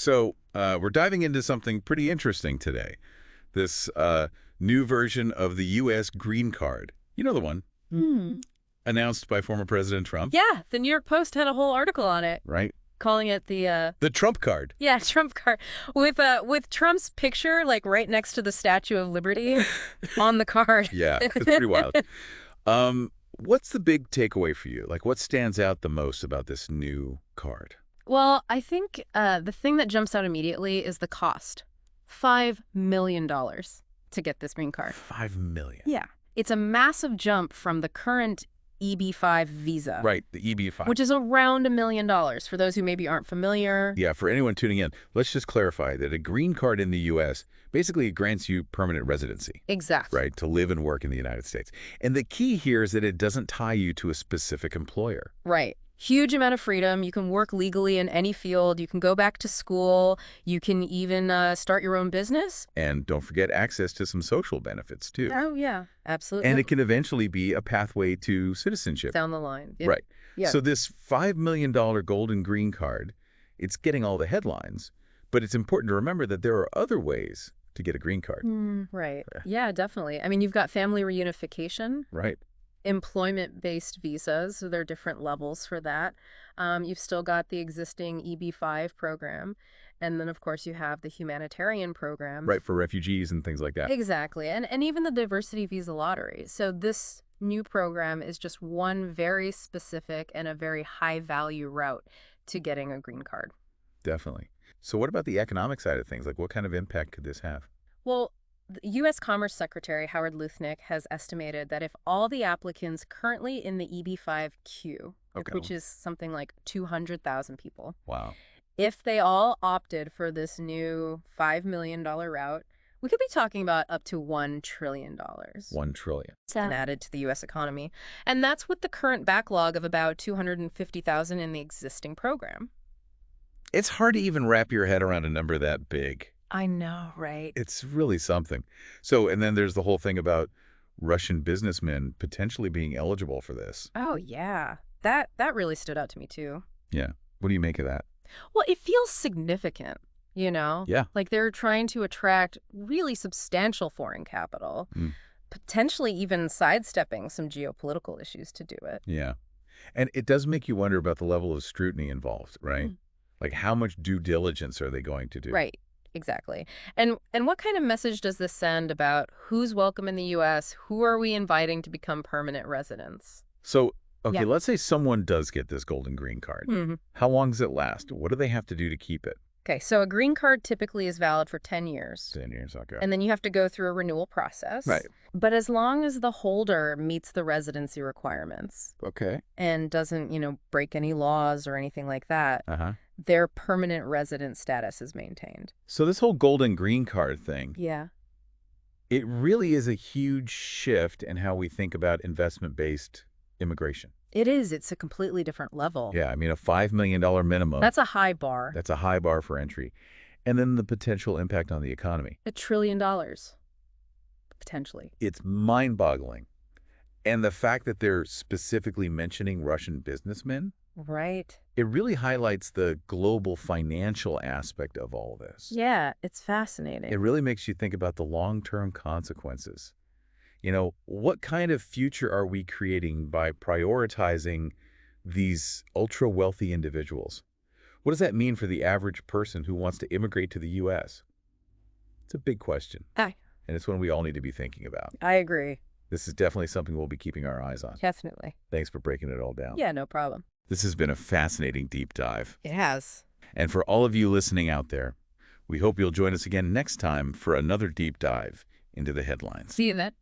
So we're diving into something pretty interesting today. This new version of the U.S. green card. You know the one. Announced by former President Trump. Yeah, the New York Post had a whole article on it. Right. Calling it the Trump card. Yeah, Trump card. With Trump's picture, like, right next to the Statue of Liberty on the card. Yeah, it's pretty wild. What's the big takeaway for you? Like, what stands out the most about this new card? Well, I think the thing that jumps out immediately is the cost. $5 million to get this green card. $5 million. Yeah. It's a massive jump from the current EB-5 visa. Right, the EB-5. Which is around $1 million, for those who maybe aren't familiar. Yeah, for anyone tuning in, let's just clarify that a green card in the U.S. basically grants you permanent residency. Exactly. Right, to live and work in the United States. And the key here is that it doesn't tie you to a specific employer. Right. Huge amount of freedom. You can work legally in any field. You can go back to school. You can even start your own business. And don't forget access to some social benefits, too. Oh, yeah. Absolutely. And it can eventually be a pathway to citizenship. Down the line. Yeah. Right. Yeah. So this $5 million golden green card, it's getting all the headlines, but it's important to remember that there are other ways to get a green card. Right. Yeah, definitely. I mean, you've got family reunification. Right. Employment-based visas, so there are different levels for that. You've still got the existing EB-5 program, and then, of course, you have the humanitarian program. Right, for refugees and things like that. Exactly, and even the diversity visa lottery. So this new program is just one very specific and a very high-value route to getting a green card. Definitely. So what about the economic side of things? Like, what kind of impact could this have? Well, the U.S. Commerce Secretary Howard Lutnick has estimated that if all the applicants currently in the EB-5 queue, which is something like 200,000 people, wow, if they all opted for this new $5 million route, we could be talking about up to $1 trillion. $1 trillion. Added to the U.S. economy. And that's with the current backlog of about 250,000 in the existing program. It's hard to even wrap your head around a number that big. I know, right? It's really something. So, and then there's the whole thing about Russian businessmen potentially being eligible for this. Oh, yeah. That really stood out to me, too. Yeah. What do you make of that? Well, it feels significant, you know? Yeah. Like they're trying to attract really substantial foreign capital, potentially even sidestepping some geopolitical issues to do it. Yeah. And it does make you wonder about the level of scrutiny involved, right? Like how much due diligence are they going to do? Right. Exactly. And what kind of message does this send about who's welcome in the U.S.? Who are we inviting to become permanent residents? So, okay, let's say someone does get this golden green card. How long does it last? What do they have to do to keep it? Okay, so a green card typically is valid for 10 years. 10 years, okay. And then you have to go through a renewal process. Right. But as long as the holder meets the residency requirements. Okay. And doesn't, break any laws or anything like that. Their permanent resident status is maintained. So this whole golden green card thing, yeah, it really is a huge shift in how we think about investment-based immigration. It is. It's a completely different level. Yeah, I mean, a $5 million minimum. That's a high bar. That's a high bar for entry. And then the potential impact on the economy. $1 trillion, potentially. It's mind-boggling. And the fact that they're specifically mentioning Russian businessmen, right, it really highlights the global financial aspect of all this. Yeah, it's fascinating. It really makes you think about the long-term consequences. What kind of future are we creating by prioritizing these ultra-wealthy individuals? What does that mean for the average person who wants to immigrate to the U.S.? It's a big question. And it's one we all need to be thinking about. I agree. This is definitely something we'll be keeping our eyes on. Definitely. Thanks for breaking it all down. Yeah, no problem. This has been a fascinating deep dive. It has. And for all of you listening out there, we hope you'll join us again next time for another deep dive into the headlines. See you then.